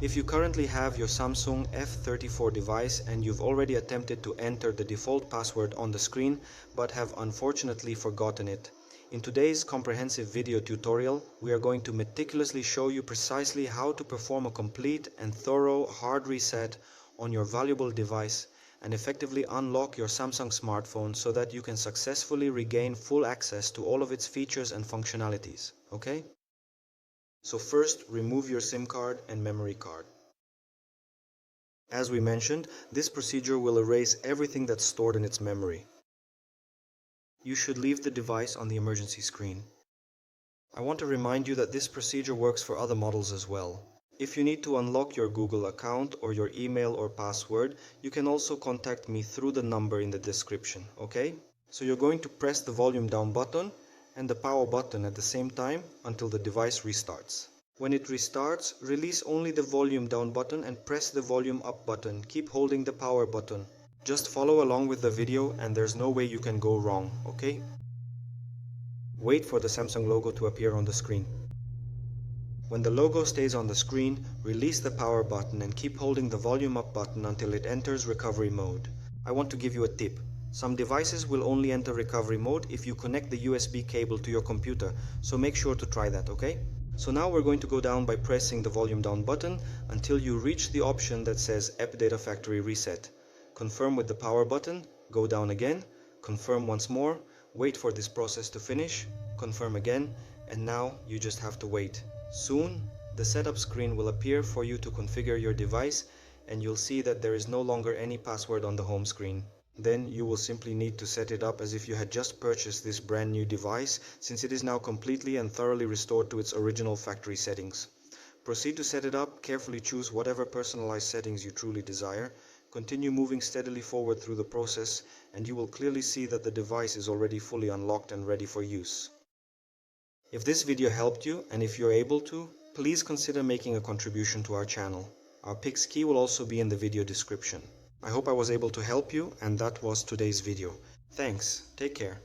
If you currently have your Samsung F34 device and you've already attempted to enter the default password on the screen but have unfortunately forgotten it, in today's comprehensive video tutorial, we are going to meticulously show you precisely how to perform a complete and thorough hard reset on your valuable device and effectively unlock your Samsung smartphone so that you can successfully regain full access to all of its features and functionalities, okay? So first, remove your SIM card and memory card. As we mentioned, this procedure will erase everything that's stored in its memory. You should leave the device on the emergency screen. I want to remind you that this procedure works for other models as well. If you need to unlock your Google account or your email or password, you can also contact me through the number in the description, okay? So you're going to press the volume down button and the power button at the same time until the device restarts. When it restarts, release only the volume down button and press the volume up button. Keep holding the power button. Just follow along with the video and there's no way you can go wrong, okay? Wait for the Samsung logo to appear on the screen. When the logo stays on the screen, release the power button and keep holding the volume up button until it enters recovery mode. I want to give you a tip. Some devices will only enter recovery mode if you connect the USB cable to your computer, so make sure to try that, okay? So now we're going to go down by pressing the volume down button until you reach the option that says App Data Factory Reset. Confirm with the power button, go down again, confirm once more, wait for this process to finish, confirm again, and now you just have to wait. Soon, the setup screen will appear for you to configure your device and you'll see that there is no longer any password on the home screen. Then you will simply need to set it up as if you had just purchased this brand new device, since it is now completely and thoroughly restored to its original factory settings. Proceed to set it up, carefully choose whatever personalized settings you truly desire. Continue moving steadily forward through the process and you will clearly see that the device is already fully unlocked and ready for use. If this video helped you and if you're able to, please consider making a contribution to our channel. Our Pix key will also be in the video description. I hope I was able to help you and that was today's video. Thanks, take care.